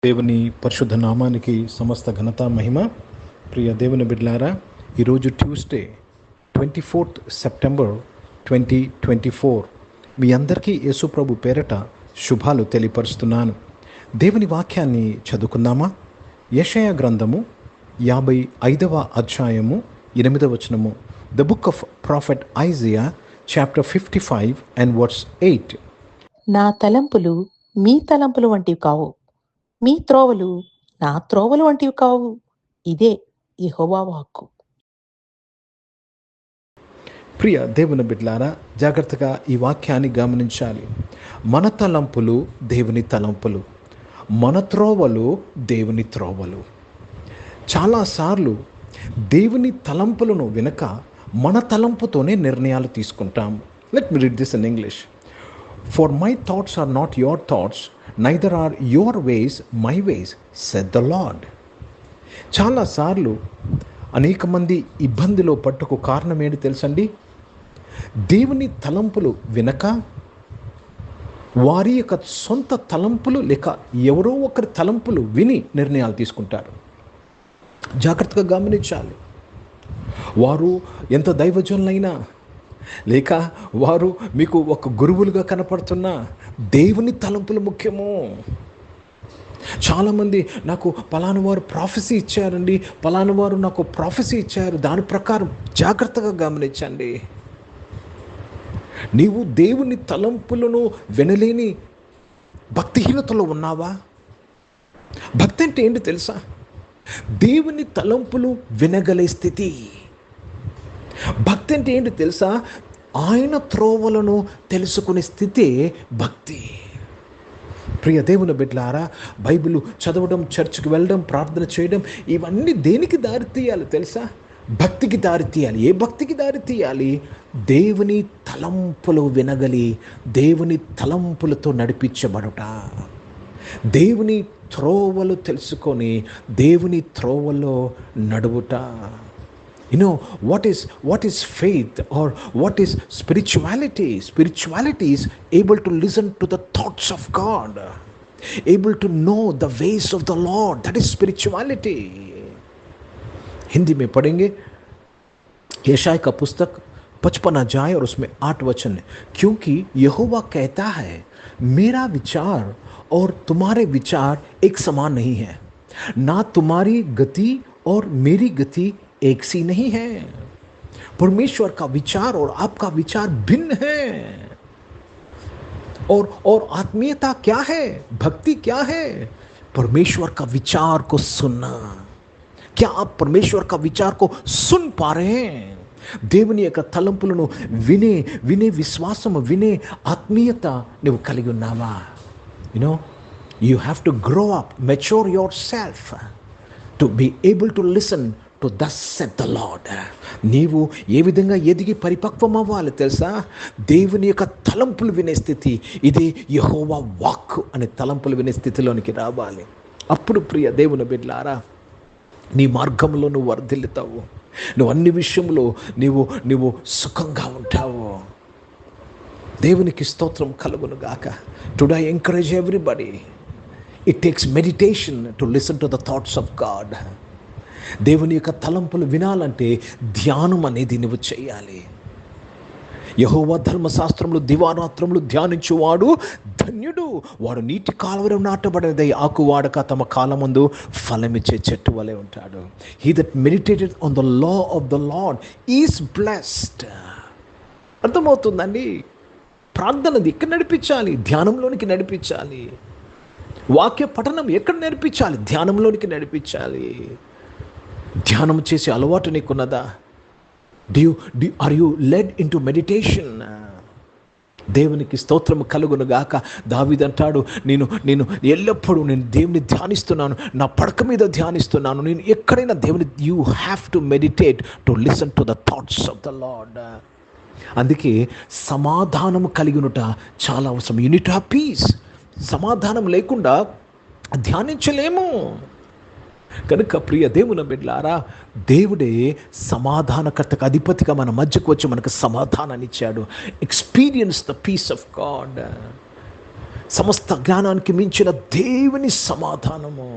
దేవుని పరిశుద్ధ నామానికి సమస్త ఘనత మహిమ. ప్రియ దేవుని బిడ్డలారా, ఈరోజు ట్యూస్డే 24th సెప్టెంబర్ 2024. మీ అందరికీ యేసుప్రభు పేరట శుభాలు తెలియపరుస్తున్నాను. దేవుని వాక్యాన్ని చదువుకుందామా? యెషయా గ్రంథము 55వ అధ్యాయము 8వ వచనము. The book of prophet Isaiah chapter 55 and verse 8. నా తలంపులు మీ తలంపులు వంటివి కావు, మీ త్రోవలు నా త్రోవలు వంటివి కావు. ఇదే యెహోవా వాక్కు. ప్రియ దేవుని బిడ్డలారా, జాగ్రత్తగా ఈ వాక్యాన్ని గమనించాలి. మన తలంపులు దేవుని తలంపులు, మన త్రోవలు దేవుని త్రోవలు. చాలాసార్లు దేవుని తలంపులను వినక మన తలంపుతోనే నిర్ణయాలు తీసుకుంటాం. Let me read this in English. For my thoughts are not your thoughts, neither are your ways my ways, said the Lord. చాలాసార్లు అనేక మంది ఇబ్బందిలో పట్టుకు కారణం ఏంటి తెలుసండి? దేవుని తలంపులు వినక వారి యొక్క సొంత తలంపులు లేక ఎవరో ఒకరి తలంపులు విని నిర్ణయాలు తీసుకుంటారు. జాగ్రత్తగా గమనించాలి. వారు ఎంత దైవజనులైనా లేక వారు మీకు ఒక గురువులుగా కనపడుతున్నా దేవుని తలంపులు ముఖ్యము. చాలామంది నాకు పలానా వారు ప్రాఫెసీ ఇచ్చారండి, పలానా వారు నాకు ప్రాఫెసీ ఇచ్చారు, దాని ప్రకారం. జాగ్రత్తగా గమనించండి. నీవు దేవుని తలంపులను వినలేని భక్తిహీనతలో ఉన్నావా? భక్తి అంటే ఏంటి తెలుసా? దేవుని తలంపులు వినగలే స్థితి. భక్తి అంటే ఏంటి తెలుసా? ఆయన త్రోవలను తెలుసుకునే స్థితే భక్తి. ప్రియ దేవుని బిడ్డలారా, బైబిల్ చదవడం, చర్చికి వెళ్ళడం, ప్రార్థన చేయడం, ఇవన్నీ దేనికి దారి తీయాలి తెలుసా? భక్తికి దారి తీయాలి. ఏ భక్తికి దారి తీయాలి? దేవుని తలంపులు వినగలి, దేవుని తలంపులతో నడిపించబడుట, దేవుని త్రోవలు తెలుసుకొని దేవుని త్రోవలో నడువుట. You know, what is faith or what is spirituality? Spirituality is able to listen to the thoughts of God, able to know the ways of the Lord. That is spirituality. Hindi में पढ़ेंगे यशाया का पुस्तक 55 अध्याय और उसमें 8 वचन है. क्योंकि यहोवा कहता है, मेरा विचार और तुम्हारे विचार एक समान नहीं है, ना तुम्हारी गति और मेरी गति एक सी नहीं है. परमेश्वर का विचार और आपका विचार भिन्न है. और आत्मीयता क्या है? भक्ति क्या है? परमेश्वर का विचार को सुनना. क्या आप परमेश्वर का विचार को सुन पा रहे हैं? దేవుని యొక్క తలంపులను వినే విశ్వాసము, వినే ఆత్మీయత నువ్వు కలిగి ఉన్నావా? You have to grow up, mature yourself to be able to listen to thus said the Lord. నీవు ఏ విధంగా ఎదిగి పరిపక్వం అవ్వాలి తెలుసా? దేవుని యొక్క తలంపులు వినే స్థితి. ఇది యెహోవా వాక్ అనే తలంపులు వినే స్థితిలోనికి రావాలి. అప్పుడు ప్రియ దేవుని బిడ్డలారా, నీ మార్గంలో నువ్వు వర్ధిల్లుతావు. నువ్వు అన్ని విషయంలో నీవు సుఖంగా ఉంటావు. దేవునికి స్తోత్రం కలుగును గాక. Today I encourage everybody, it takes meditation to listen to the thoughts of God. దేవుని యొక్క తలంపులు వినాలంటే ధ్యానం అనేది నువ్వు చేయాలి. యెహోవా ధర్మశాస్త్రములు దివారాత్రములు ధ్యానించువాడు ధన్యుడు, వాడు నీటి కాలువలో నాటబడినదై ఆకు వాడక తమ కాలమందు ఫలమిచ్చే చెట్టు వలె ఉంటాడు. He that meditated on the law of the lord is blessed. అర్థమవుతుందండి? ప్రార్థనది ఎక్కడ నడిపించాలి? ధ్యానంలోనికి నడిపించాలి. వాక్య పఠనం ఎక్కడ నేర్పించాలి? ధ్యానంలోనికి నడిపించాలి. ధ్యానం చేసే అలవాటు నీకున్నదా? Are you led into meditation? దేవునికి స్తోత్రము కలుగును గాక. దావీదు అంటాడు, నేను ఎల్లప్పుడూ నేను దేవుని ధ్యానిస్తున్నాను, నా పడక మీద ధ్యానిస్తున్నాను. నేను ఎక్కడైనా దేవుని, you have to meditate to listen to the thoughts of the lord. అందుకే సమాధానం కలిగినట చాలా అవసరం. You need to have piece. సమాధానం లేకుండా ధ్యానించలేము. కనుక ప్రియ దేవుని బిడ్డలారా, దేవుడే సమాధానకర్తకు అధిపతిగా మన మధ్యకు వచ్చి మనకు సమాధానాన్ని ఇచ్చాడు. Experience the peace of God. సమస్త జ్ఞానానికి మించిన దేవుని సమాధానము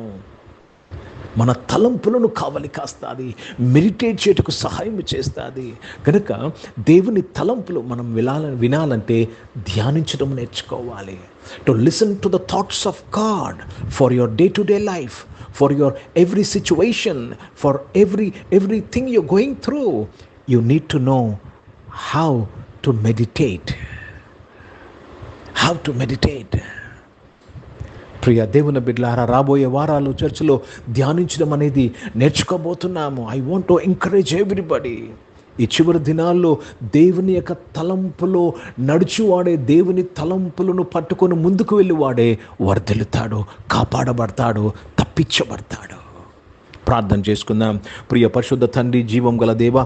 మన తలంపులను కావలి కాస్తుంది, మెడిటేట్ చేయటకు సహాయం చేస్తుంది. కనుక దేవుని తలంపులు మనం వినాలంటే థ్యానించడం నేర్చుకోవాలి. To listen to the thoughts of God for your day to day life, for your every situation, for everything you're going through. You need to know how to meditate. ప్రియ దేవుని బిడ్డలారా, రాబోయే వారాలు చర్చిలో ధ్యానించడం అనేది నేర్చుకోబోతున్నాము. I want to encourage everybody. ఈ చివరి దినాల్లో దేవుని యొక్క తలంపులో నడుచువాడే, దేవుని తలంపులను పట్టుకొని ముందుకు వెళ్ళివాడే వర్ధిల్లుతాడు, కాపాడబడతాడు, తప్పించబడతాడు. ప్రార్థన చేసుకుందాం. ప్రియ పరిశుద్ధ తండ్రి, జీవం గల దేవా,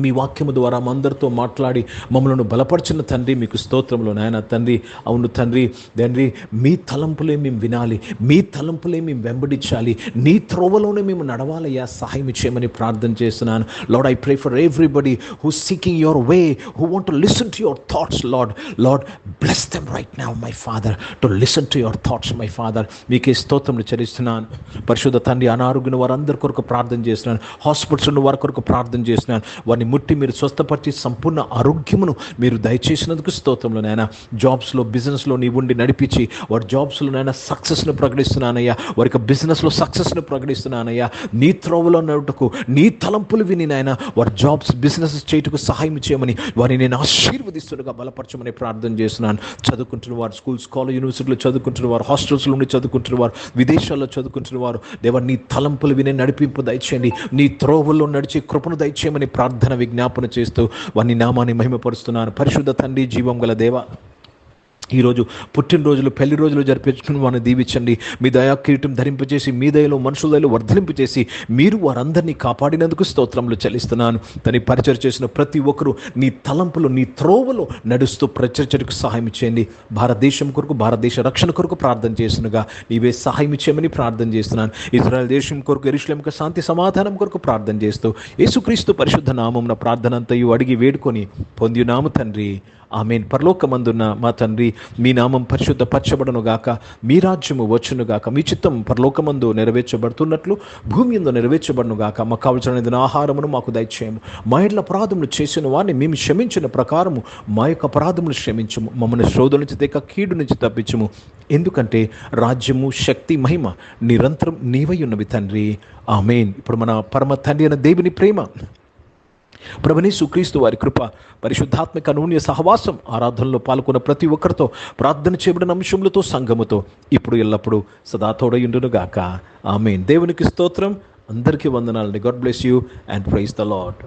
మీ వాక్యము ద్వారా మా అందరితో మాట్లాడి మమ్మల్ని బలపరిచిన తండ్రి, మీకు స్తోత్రములు నాయన. తండ్రి, అవును తండ్రి, మీ తలంపులే మేము వినాలి, మీ తలంపులే మేము వెంబడించాలి, నీ త్రోవలోనే మేము నడవాలయ్యా, సహాయం చేయమని ప్రార్థన చేస్తున్నాను. Lord, I pray for everybody who seeking your way, who want to listen to your thoughts. Lord bless them right now my father, to listen to your thoughts my father. మీకే స్తోత్రములు చెల్లిస్తున్నాను. పరిశుద్ధ తండ్రి, అనారోగ్యం వారందరి కొరకు ప్రార్థన చేస్తున్నాను, హాస్పిటల్స్ ఉన్న వారి కొరకు ప్రార్థన చేస్తున్నాను. వారిని ముట్టి మీరు స్వస్థపరిచి సంపూర్ణ ఆరోగ్యమును మీరు దయచేసినందుకు స్తోత్రములు నాయన. జాబ్స్లో, బిజినెస్లో నీ ఉండి నడిపించి వారి జాబ్స్లో నాయన సక్సెస్ను ప్రకటిస్తున్నానయ్యా, వారికి బిజినెస్లో సక్సెస్ను ప్రకటిస్తున్నానయ్యా. నీ త్రోవలో నడుటకు నీ తలంపులు విని నాయన వారి జాబ్స్, బిజినెస్ చేయటకు సహాయం చేయమని వారిని నేను ఆశీర్వదిస్తుండగా బలపరచమని ప్రార్థన చేస్తున్నాను. చదువుకుంటున్న వారు స్కూల్స్, కాలేజ్, యూనివర్సిటీలో చదువుకుంటున్న వారు, హాస్టల్స్లో ఉండి చదువుకుంటున్న వారు, విదేశాల్లో చదువుకుంటున్న వారు, దేవా నీ తలంపులు విని నడిపింపు దయచేయండి, నీ త్రోవల్లో నడిచి కృపను దయచేయమని ప్రార్థన విజ్ఞాపన చేస్తూ వాని నామాన్ని మహిమపరుస్తున్నాను. పరిశుద్ధ తండ్రి, జీవం గల దేవ, ఈరోజు పుట్టినరోజులు, పెళ్లి రోజులు జరిపించుకుని వారిని దీవించండి. మీ దయా కిరీటం ధరింపచేసి, మీ దయలో మనుషుల దయలో వర్ధలింపచేసి మీరు వారందరినీ కాపాడినందుకు స్తోత్రములు చెల్లిస్తున్నాను. తని పరిచయం చేసిన ప్రతి ఒక్కరూ నీ తలంపులు, నీ త్రోవలో నడుస్తూ ప్రచర్చకు సహాయం చేయండి. భారతదేశం కొరకు, భారతదేశ రక్షణ కొరకు ప్రార్థన చేస్తున్నగా నీవే సహాయం చేయమని ప్రార్థన చేస్తున్నాను. ఇజ్రాయెల్ దేశం కొరకు, యెరూషలేముకు శాంతి సమాధానం కొరకు ప్రార్థన చేస్తూ యేసుక్రీస్తు పరిశుద్ధ నామమున ప్రార్థన అంతయు అడిగి వేడుకొని పొందినాము తండ్రి, ఆమేన్. పరలోకమందున్న మా తండ్రి, మీ నామం పరిశుద్ధపరచబడును గాక, మీ రాజ్యము వచ్చును గాక, మీ చిత్తం పరలోకమందు నెరవేర్చబడుతున్నట్లు భూమి యందు నెరవేర్చబడును గాక. మాకు కావలసిన ఆహారమును మాకు దయచేయము. మా ఇండ్ల అపరాధములు చేసిన వారిని మేము క్షమించిన ప్రకారము మా యొక్క అపరాధములు క్షమించము. మమ్మల్ని శోధన నుంచి తెక కీడు నుంచి తప్పించము. ఎందుకంటే రాజ్యము, శక్తి, మహిమ నిరంతరం నీవై ఉన్నవి తండ్రి, ఆమేన్. ఇప్పుడు మన పరమ తండ్రి అయిన దేవుని ప్రేమ, ప్రభువైన యేసుక్రీస్తు వారి కృప, పరిశుద్ధాత్మక అనూన్య సహవాసం, ఆరాధనలో పాల్గొన్న ప్రతి ఒక్కరితో, ప్రార్థన చేయబడిన అంశములతో, సంఘముతో ఇప్పుడు ఎల్లప్పుడూ సదా తోడయుండును గాక, ఆమేన్. దేవునికి స్తోత్రం. అందరికీ వందనాలండి. God bless you and praise the lord.